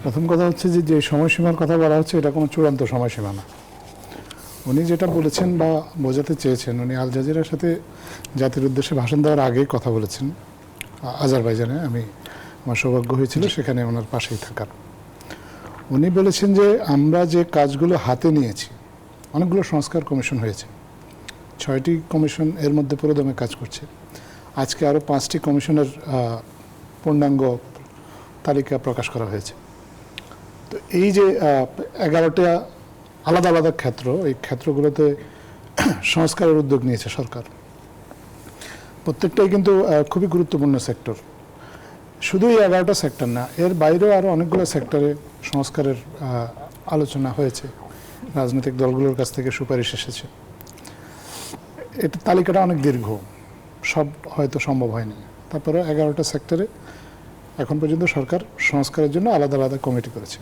প্রথম কথা হচ্ছে যে সময়সীমার কথা বলা হচ্ছে এটা কোনো চূড়ান্ত সময়সীমা না। উনি যেটা বলেছেন বা বোঝাতে চেয়েছেন, উনি আল জাজিরার সাথে জাতির উদ্দেশ্যে ভাষণ দেওয়ার আগেই কথা বলেছেন আজারবাইজানে। আমার সৌভাগ্য হয়েছিল সেখানে ওনার পাশেই থাকার। উনি বলেছেন যে আমরা যে কাজগুলো হাতে নিয়েছি, অনেকগুলো সংস্কার কমিশন হয়েছে, 6টি কমিশন এর মধ্যে পুরোদমে কাজ করছে। আজকে আরও 5টি কমিশনের পূর্ণাঙ্গ তালিকা প্রকাশ করা হয়েছে। তো এই যে 11টা আলাদা আলাদা ক্ষেত্র, এই ক্ষেত্রগুলোতে সংস্কারের উদ্যোগ নিয়েছে সরকার। প্রত্যেকটাই কিন্তু খুবই গুরুত্বপূর্ণ সেক্টর। শুধু এই 11টা সেক্টর না, এর বাইরেও আরও অনেকগুলো সেক্টরে সংস্কারের আলোচনা হয়েছে, রাজনৈতিক দলগুলোর কাছ থেকে সুপারিশ এসেছে। এটা তালিকাটা অনেক দীর্ঘ, সব হয়তো সম্ভব হয়নি। তারপরে 11টা সেক্টরে এখন পর্যন্ত সরকার সংস্কারের জন্য আলাদা আলাদা কমিটি করেছে।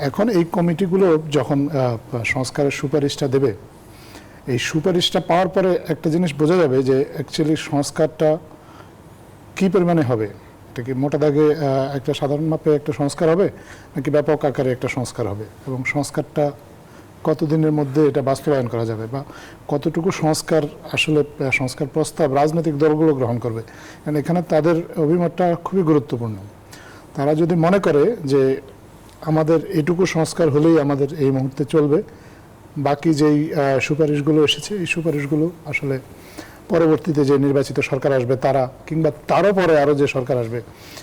এখন এই কমিটিগুলো যখন সংস্কারের সুপারিশটা দেবে, এই সুপারিশটা পাওয়ার পরে একটা জিনিস বোঝা যাবে যে অ্যাকচুয়ালি সংস্কারটা কী পরিমাণে হবে। এটা কি মোটা দাগে একটা সাধারণ মাপে একটা সংস্কার হবে, নাকি ব্যাপক আকারে একটা সংস্কার হবে, এবং সংস্কারটা কতদিনের মধ্যে এটা বাস্তবায়ন করা যাবে, বা কতটুকু সংস্কার আসলে সংস্কার প্রস্তাব রাজনৈতিক দলগুলো গ্রহণ করবে। কারণ এখানে তাদের অভিমতটা খুবই গুরুত্বপূর্ণ। তারা যদি মনে করে যে আমাদের এটুকু সংস্কার হলেই আমাদের এই মুহূর্তে চলবে, বাকি যেই সুপারিশগুলো এসেছে এই সুপারিশগুলো আসলে পরবর্তীতে যে নির্বাচিত সরকার আসবে তারা, কিংবা তারও পরে আরও যে সরকার আসবে,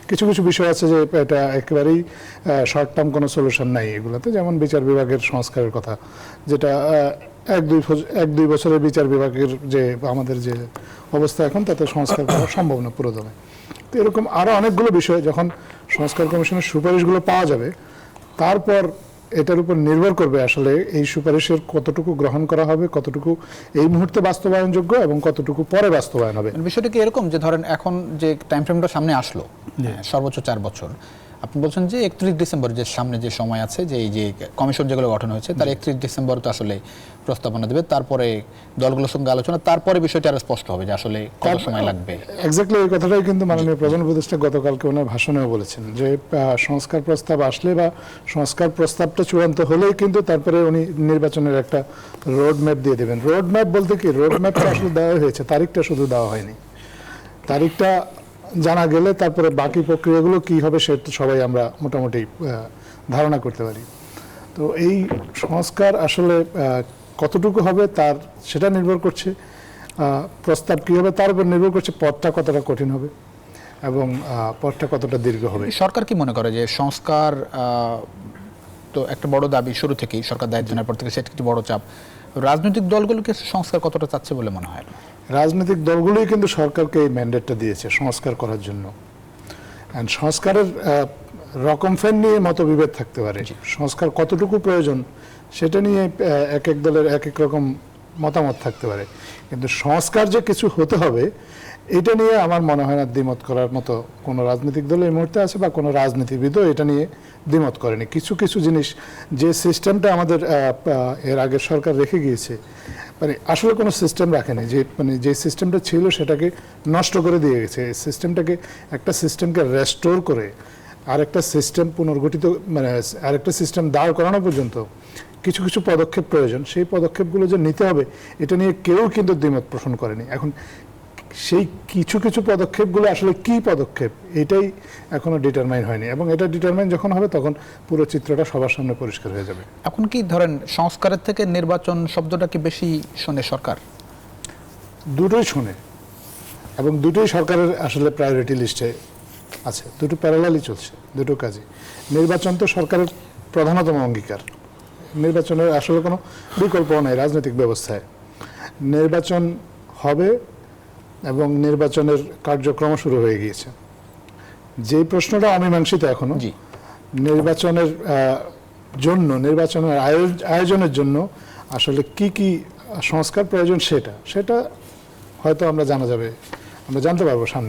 কিছু কিছু বিষয় আছে যে এটা একেবারেই শর্ট টার্ম কোনো সলিউশন নাই এগুলোতে। যেমন বিচার বিভাগের সংস্কারের কথা, যেটা এক দুই বছরের বিচার বিভাগের যে আমাদের যে অবস্থা এখন, তাতে সংস্কার করা সম্ভব না পুরোদমে। তো এরকম আরও অনেকগুলো বিষয় যখন সংস্কার কমিশনের সুপারিশগুলো পাওয়া যাবে, তারপর এটার উপর নির্ভর করবে আসলে এই সুপারিশের কতটুকু গ্রহণ করা হবে, কতটুকু এই মুহূর্তে বাস্তবায়নযোগ্য এবং কতটুকু পরে বাস্তবায়ন হবে। বিষয়টা কি এরকম যে ধরেন এখন যে টাইম ফ্রেমটা সামনে আসলো, সর্বোচ্চ 4 বছর, আপনি বলছেন যে 31 ডিসেম্বর যে সামনে যে সময় আছে, যে এই যে কমিশন যেগুলো গঠন হয়েছে তার 31 ডিসেম্বর তো আসলে প্রস্তাবনা দেবে, তারপরে দলগুলোর সঙ্গে আলোচনা, তারপরে বিষয়টা আরো স্পষ্ট হবে যে আসলে কত সময় লাগবে। এক্স্যাক্টলি এই কথাটাই কিন্তু মাননীয় প্রধান উপদেষ্টা গতকালকে ওনার ভাষণেও বলেছেন যে সংস্কার প্রস্তাব আসলে বা সংস্কার প্রস্তাবটা চূড়ান্ত হলেই কিন্তু তারপরে উনি নির্বাচনের একটা রোড ম্যাপ দিয়ে দেবেন। রোড ম্যাপ বলতে কি, রোড ম্যাপটা আসলে দেওয়া হয়েছে, তারিখটা শুধু দেওয়া হয়নি। তারিখটা জানা গেলে তারপরে বাকি প্রক্রিয়াগুলো কী হবে সেটা সবাই আমরা মোটামুটি ধারণা করতে পারি। তো এই সংস্কার আসলে কতটুকু হবে তার সেটা নির্ভর করছে, প্রস্তাব কী হবে তার উপর নির্ভর করছে, পথটা কতটা কঠিন হবে এবং পথটা কতটা দীর্ঘ হবে। সরকার কি মনে করে যে সংস্কার তো একটা বড় দাবি শুরু থেকেই, সরকার দায়িত্ব নেওয়ার পর থেকে সেটা একটি বড় চাপ। রাজনৈতিক দলগুলোকে সংস্কার কতটা চাচ্ছে বলে মনে হয়? রাজনৈতিক দলগুলোই কিন্তু সরকারকে এই ম্যান্ডেটটা দিয়েছে সংস্কার করার জন্য। অ্যান্ড সংস্কারের রকম ফেন নিয়ে মতবিভেদ থাকতে পারে, সংস্কার কতটুকু প্রয়োজন সেটা নিয়ে এক এক দলের এক এক রকম মতামত থাকতে পারে, কিন্তু সংস্কার যে কিছু হতে হবে এটা নিয়ে আমার মনে হয় না দ্বিমত করার মতো কোনো রাজনৈতিক দল এই মুহূর্তে আছে, বা কোনো রাজনীতিবিদও এটা নিয়ে দ্বিমত করেনি। কিছু কিছু জিনিস যে সিস্টেমটা আমাদের এর আগের সরকার রেখে গিয়েছে, মানে আসলে কোনো সিস্টেম রাখেনি, যে সিস্টেমটা ছিল সেটাকে নষ্ট করে দিয়ে গেছে। সিস্টেমটাকে, একটা সিস্টেমকে রেস্টোর করে আরেকটা সিস্টেম পুনর্গঠিত, মানে আরেকটা সিস্টেম দাঁড় করানো পর্যন্ত কিছু কিছু পদক্ষেপ প্রয়োজন। সেই পদক্ষেপগুলো যে নিতে হবে এটা নিয়ে কেউ কিন্তু দ্বিমত পোষণ করেনি। এখন সেই কিছু কিছু পদক্ষেপগুলো আসলে কি পদক্ষেপ এটাই এখনো ডিটারমাইন হয়নি, এবং এটা ডিটারমাইন যখন হবে তখন পুরো চিত্রটা সবার সামনে পরিষ্কার হয়ে যাবে। এখন কি ধরেন সংস্কারের থেকে নির্বাচন শব্দটা কি বেশি শোনে সরকার? দুটোই শোনে, এবং দুটোই সরকারের আসলে প্রায়োরিটি লিস্টে আছে, দুটো প্যারালালই চলছে, দুটো কাজে। নির্বাচন তো সরকারের প্রধানতম অঙ্গীকার, নির্বাচনের আসলে কোনো বিকল্প নেই রাজনৈতিক ব্যবস্থায়। নির্বাচন হবে এবং নির্বাচনের কার্যক্রম শুরু হয়ে গিয়েছে। যে প্রশ্নটা অমীমাংসিত এখনো, নির্বাচনের জন্য, নির্বাচনের আয়োজনের জন্য আসলে কি কি সংস্কার প্রয়োজন সেটা হয়তো আমরা জানতে পারবো সামনে।